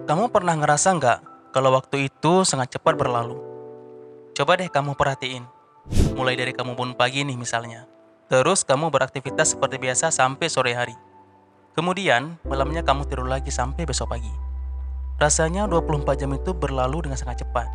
Kamu pernah ngerasa nggak kalau waktu itu sangat cepat berlalu? Coba deh kamu perhatiin. Mulai dari kamu bangun pagi nih misalnya. Terus kamu beraktivitas seperti biasa sampai sore hari. Kemudian malamnya kamu tidur lagi sampai besok pagi. Rasanya 24 jam itu berlalu dengan sangat cepat.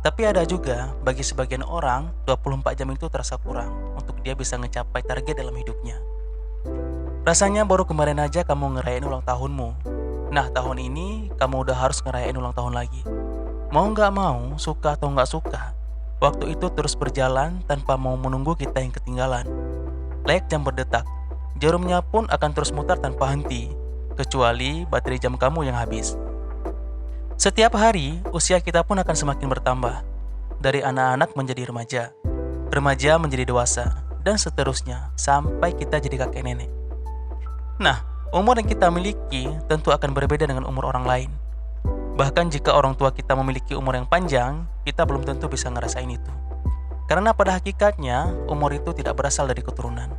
Tapi ada juga bagi sebagian orang 24 jam itu terasa kurang untuk dia bisa mencapai target dalam hidupnya. Rasanya baru kemarin aja kamu ngerayain ulang tahunmu. Nah, tahun ini kamu udah harus ngerayain ulang tahun lagi. Mau nggak mau, suka atau nggak suka, waktu itu terus berjalan tanpa mau menunggu kita yang ketinggalan. Layak jam berdetak, jarumnya pun akan terus mutar tanpa henti, kecuali baterai jam kamu yang habis. Setiap hari, usia kita pun akan semakin bertambah. Dari anak-anak menjadi remaja, remaja menjadi dewasa, dan seterusnya sampai kita jadi kakek nenek. Nah, umur yang kita miliki tentu akan berbeda dengan umur orang lain. Bahkan jika orang tua kita memiliki umur yang panjang, kita belum tentu bisa ngerasain itu. Karena pada hakikatnya, umur itu tidak berasal dari keturunan.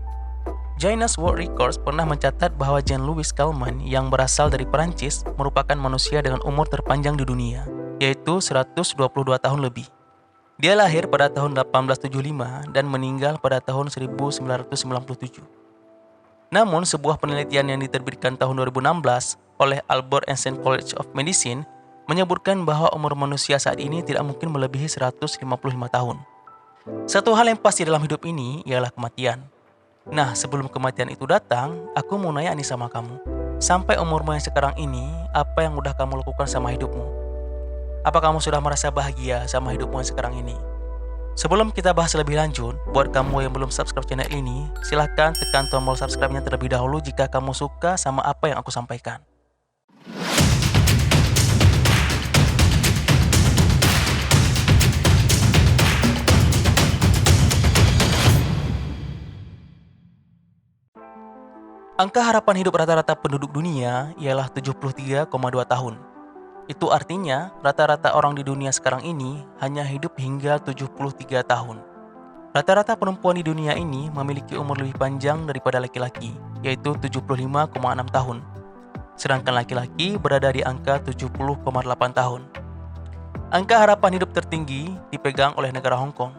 Guinness World Records pernah mencatat bahwa Jean-Louis Calment yang berasal dari Perancis merupakan manusia dengan umur terpanjang di dunia, yaitu 122 tahun lebih. Dia lahir pada tahun 1875 dan meninggal pada tahun 1997. Namun, sebuah penelitian yang diterbitkan tahun 2016 oleh Albert Einstein College of Medicine menyebutkan bahwa umur manusia saat ini tidak mungkin melebihi 155 tahun. Satu hal yang pasti dalam hidup ini ialah kematian. Nah, sebelum kematian itu datang, aku mau nanya nih sama kamu. Sampai umurmu yang sekarang ini, apa yang udah kamu lakukan sama hidupmu? Apa kamu sudah merasa bahagia sama hidupmu yang sekarang ini? Sebelum kita bahas lebih lanjut, buat kamu yang belum subscribe channel ini, silahkan tekan tombol subscribe-nya terlebih dahulu jika kamu suka sama apa yang aku sampaikan. Angka harapan hidup rata-rata penduduk dunia ialah 73,2 tahun. Itu artinya rata-rata orang di dunia sekarang ini hanya hidup hingga 73 tahun. Rata-rata perempuan di dunia ini memiliki umur lebih panjang daripada laki-laki, yaitu 75,6 tahun. Sedangkan laki-laki berada di angka 70,8 tahun. Angka harapan hidup tertinggi dipegang oleh negara Hong Kong.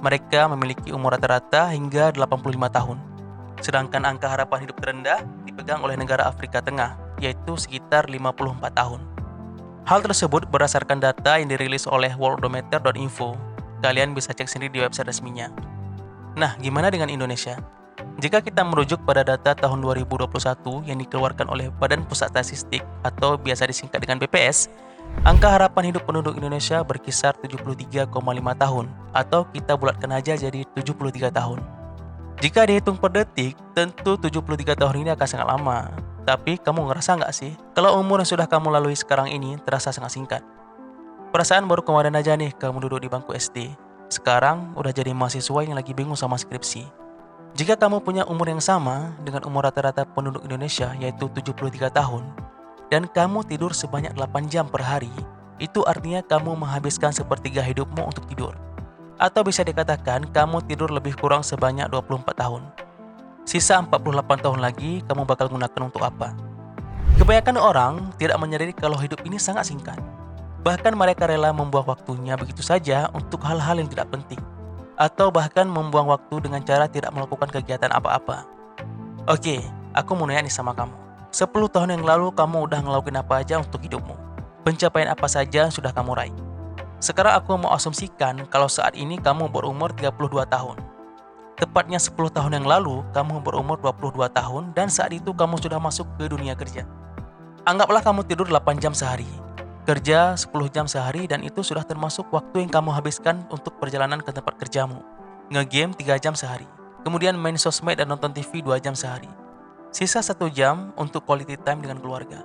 Mereka memiliki umur rata-rata hingga 85 tahun. Sedangkan angka harapan hidup terendah dipegang oleh negara Afrika Tengah, yaitu sekitar 54 tahun. Hal tersebut berdasarkan data yang dirilis oleh worldometer.info. Kalian bisa cek sendiri di website resminya. Nah, gimana dengan Indonesia? Jika kita merujuk pada data tahun 2021 yang dikeluarkan oleh Badan Pusat Statistik atau biasa disingkat dengan BPS, angka harapan hidup penduduk Indonesia berkisar 73,5 tahun, atau kita bulatkan aja jadi 73 tahun. Jika dihitung per detik, tentu 73 tahun ini akan sangat lama. Tapi kamu ngerasa nggak sih, kalau umur yang sudah kamu lalui sekarang ini terasa sangat singkat? Perasaan baru kemarin aja nih kamu duduk di bangku SD. Sekarang udah jadi mahasiswa yang lagi bingung sama skripsi. Jika kamu punya umur yang sama dengan umur rata-rata penduduk Indonesia, yaitu 73 tahun, dan kamu tidur sebanyak 8 jam per hari, itu artinya kamu menghabiskan sepertiga hidupmu untuk tidur. Atau bisa dikatakan kamu tidur lebih kurang sebanyak 24 tahun. Sisa 48 tahun lagi kamu bakal gunakan untuk apa? Kebanyakan orang tidak menyadari kalau hidup ini sangat singkat. Bahkan mereka rela membuang waktunya begitu saja untuk hal-hal yang tidak penting. Atau bahkan membuang waktu dengan cara tidak melakukan kegiatan apa-apa. Oke, aku mau nanya nih sama kamu. 10 tahun yang lalu kamu udah ngelakuin apa aja untuk hidupmu? Pencapaian apa saja yang sudah kamu raih? Sekarang aku mau asumsikan kalau saat ini kamu berumur 32 tahun. Tepatnya 10 tahun yang lalu, kamu berumur 22 tahun dan saat itu kamu sudah masuk ke dunia kerja. Anggaplah kamu tidur 8 jam sehari, kerja 10 jam sehari dan itu sudah termasuk waktu yang kamu habiskan untuk perjalanan ke tempat kerjamu. Nge-game 3 jam sehari, kemudian main sosmed dan nonton TV 2 jam sehari. Sisa 1 jam untuk quality time dengan keluarga.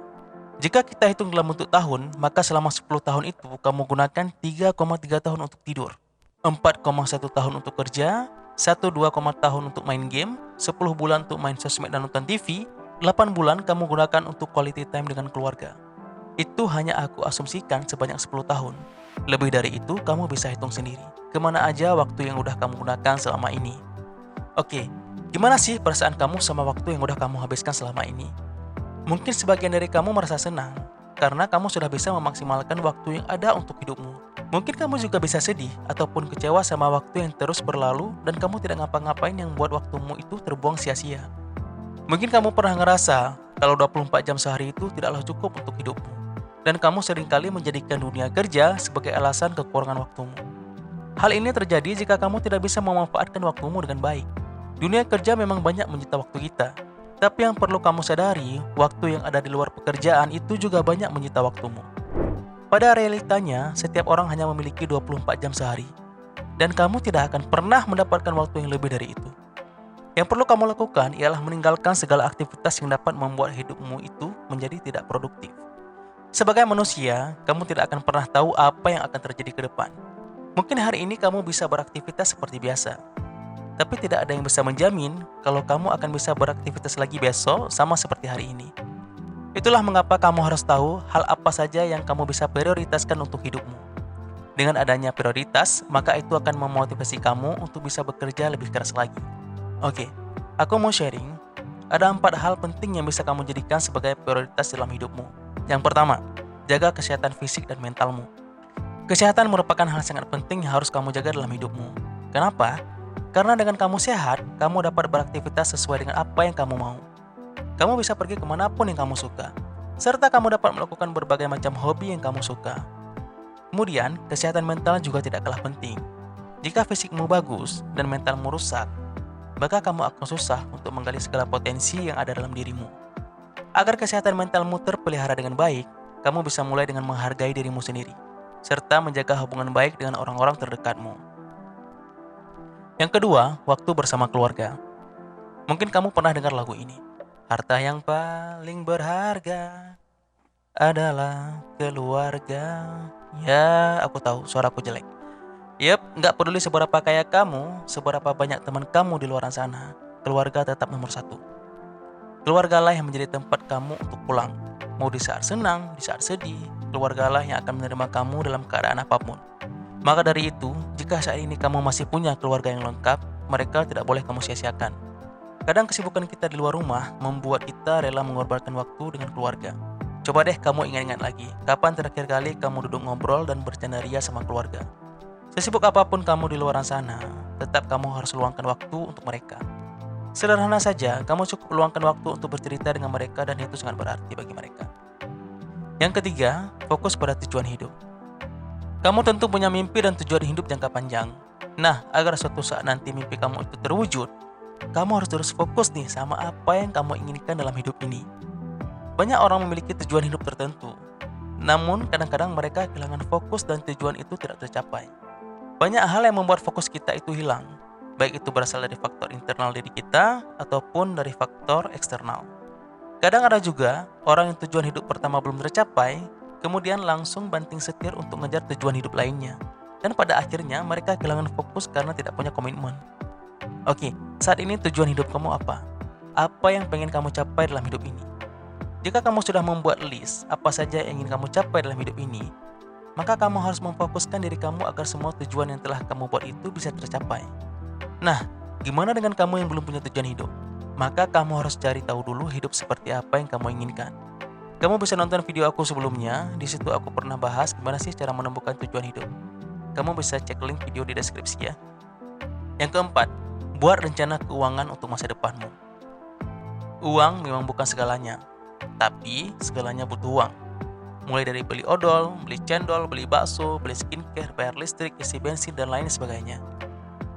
Jika kita hitung dalam bentuk tahun, maka selama 10 tahun itu kamu gunakan 3,3 tahun untuk tidur, 4,1 tahun untuk kerja, 1,2 tahun untuk main game, 10 bulan untuk main sosmed dan nonton TV, 8 bulan kamu gunakan untuk quality time dengan keluarga. Itu hanya aku asumsikan sebanyak 10 tahun. Lebih dari itu kamu bisa hitung sendiri, kemana aja waktu yang udah kamu gunakan selama ini. Oke, gimana sih perasaan kamu sama waktu yang udah kamu habiskan selama ini? Mungkin sebagian dari kamu merasa senang, karena kamu sudah bisa memaksimalkan waktu yang ada untuk hidupmu. Mungkin kamu juga bisa sedih ataupun kecewa sama waktu yang terus berlalu dan kamu tidak ngapa-ngapain yang membuat waktumu itu terbuang sia-sia. Mungkin kamu pernah ngerasa kalau 24 jam sehari itu tidaklah cukup untuk hidupmu. Dan kamu seringkali menjadikan dunia kerja sebagai alasan kekurangan waktumu. Hal ini terjadi jika kamu tidak bisa memanfaatkan waktumu dengan baik. Dunia kerja memang banyak menyita waktu kita. Tapi yang perlu kamu sadari, waktu yang ada di luar pekerjaan itu juga banyak menyita waktumu. Pada realitanya, setiap orang hanya memiliki 24 jam sehari. Dan kamu tidak akan pernah mendapatkan waktu yang lebih dari itu. Yang perlu kamu lakukan ialah meninggalkan segala aktivitas yang dapat membuat hidupmu itu menjadi tidak produktif. Sebagai manusia, kamu tidak akan pernah tahu apa yang akan terjadi ke depan. Mungkin hari ini kamu bisa beraktivitas seperti biasa. Tapi tidak ada yang bisa menjamin kalau kamu akan bisa beraktivitas lagi besok sama seperti hari ini. Itulah mengapa kamu harus tahu hal apa saja yang kamu bisa prioritaskan untuk hidupmu. Dengan adanya prioritas, maka itu akan memotivasi kamu untuk bisa bekerja lebih keras lagi. Oke, aku mau sharing. Ada 4 hal penting yang bisa kamu jadikan sebagai prioritas dalam hidupmu. Yang pertama, jaga kesehatan fisik dan mentalmu. Kesehatan merupakan hal sangat penting yang harus kamu jaga dalam hidupmu. Kenapa? Karena dengan kamu sehat, kamu dapat beraktivitas sesuai dengan apa yang kamu mau. Kamu bisa pergi kemanapun yang kamu suka, serta kamu dapat melakukan berbagai macam hobi yang kamu suka. Kemudian, kesehatan mental juga tidak kalah penting. Jika fisikmu bagus dan mentalmu rusak, maka kamu akan susah untuk menggali segala potensi yang ada dalam dirimu. Agar kesehatan mentalmu terpelihara dengan baik, kamu bisa mulai dengan menghargai dirimu sendiri, serta menjaga hubungan baik dengan orang-orang terdekatmu. Yang kedua, waktu bersama keluarga. Mungkin kamu pernah dengar lagu ini. Harta yang paling berharga adalah keluarga. Ya, aku tahu suaraku jelek. Yep, nggak peduli seberapa kaya kamu, seberapa banyak teman kamu di luar sana, keluarga tetap nomor 1. Keluargalah yang menjadi tempat kamu untuk pulang. Mau di saat senang, di saat sedih, keluargalah yang akan menerima kamu dalam keadaan apapun. Maka dari itu, jika saat ini kamu masih punya keluarga yang lengkap, mereka tidak boleh kamu sia-siakan. Kadang kesibukan kita di luar rumah membuat kita rela mengorbankan waktu dengan keluarga. Coba deh kamu ingat-ingat lagi, kapan terakhir kali kamu duduk ngobrol dan bercanda ria sama keluarga. Sesibuk apapun kamu di luar sana, tetap kamu harus luangkan waktu untuk mereka. Sederhana saja, kamu cukup luangkan waktu untuk bercerita dengan mereka dan itu sangat berarti bagi mereka. Yang ketiga, fokus pada tujuan hidup. Kamu tentu punya mimpi dan tujuan hidup jangka panjang. Nah, agar suatu saat nanti mimpi kamu itu terwujud, kamu harus terus fokus nih sama apa yang kamu inginkan dalam hidup ini. Banyak orang memiliki tujuan hidup tertentu, namun kadang-kadang mereka kehilangan fokus dan tujuan itu tidak tercapai. Banyak hal yang membuat fokus kita itu hilang, baik itu berasal dari faktor internal diri kita ataupun dari faktor eksternal. Kadang ada juga orang yang tujuan hidup pertama belum tercapai, kemudian langsung banting setir untuk mengejar tujuan hidup lainnya. Dan pada akhirnya mereka kehilangan fokus karena tidak punya komitmen. Oke, saat ini tujuan hidup kamu apa? Apa yang pengen kamu capai dalam hidup ini? Jika kamu sudah membuat list apa saja yang ingin kamu capai dalam hidup ini, maka kamu harus memfokuskan diri kamu agar semua tujuan yang telah kamu buat itu bisa tercapai. Nah, gimana dengan kamu yang belum punya tujuan hidup? Maka kamu harus cari tahu dulu hidup seperti apa yang kamu inginkan. Kamu bisa nonton video aku sebelumnya, di situ aku pernah bahas gimana sih cara menemukan tujuan hidup. Kamu bisa cek link video di deskripsi ya. Yang keempat, buat rencana keuangan untuk masa depanmu. Uang memang bukan segalanya, tapi segalanya butuh uang. Mulai dari beli odol, beli cendol, beli bakso, beli skincare, bayar listrik, isi bensin, dan lain sebagainya.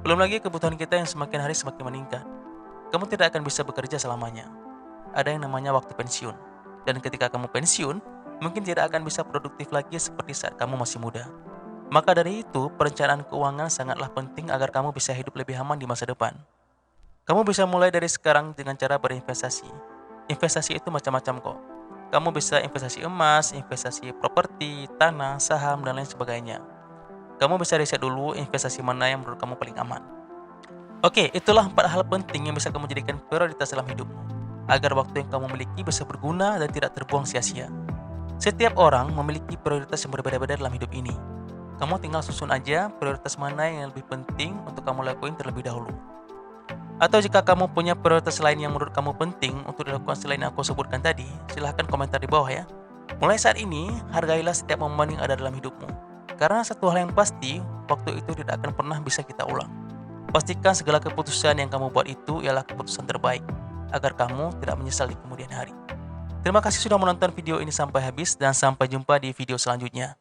Belum lagi kebutuhan kita yang semakin hari semakin meningkat. Kamu tidak akan bisa bekerja selamanya. Ada yang namanya waktu pensiun. Dan ketika kamu pensiun, mungkin tidak akan bisa produktif lagi seperti saat kamu masih muda. Maka dari itu, perencanaan keuangan sangatlah penting agar kamu bisa hidup lebih aman di masa depan. Kamu bisa mulai dari sekarang dengan cara berinvestasi. Investasi itu macam-macam kok. Kamu bisa investasi emas, investasi properti, tanah, saham, dan lain sebagainya. Kamu bisa riset dulu investasi mana yang menurut kamu paling aman. Oke, itulah 4 hal penting yang bisa kamu jadikan prioritas dalam hidupmu, agar waktu yang kamu miliki bisa berguna dan tidak terbuang sia-sia. Setiap orang memiliki prioritas yang berbeda-beda dalam hidup ini. Kamu tinggal susun aja prioritas mana yang lebih penting untuk kamu lakuin terlebih dahulu. Atau jika kamu punya prioritas lain yang menurut kamu penting untuk dilakukan selain yang aku sebutkan tadi, silahkan komentar di bawah ya. Mulai saat ini, hargailah setiap momen yang ada dalam hidupmu. Karena satu hal yang pasti, waktu itu tidak akan pernah bisa kita ulang. Pastikan segala keputusan yang kamu buat itu ialah keputusan terbaik, agar kamu tidak menyesal di kemudian hari. Terima kasih sudah menonton video ini sampai habis dan sampai jumpa di video selanjutnya.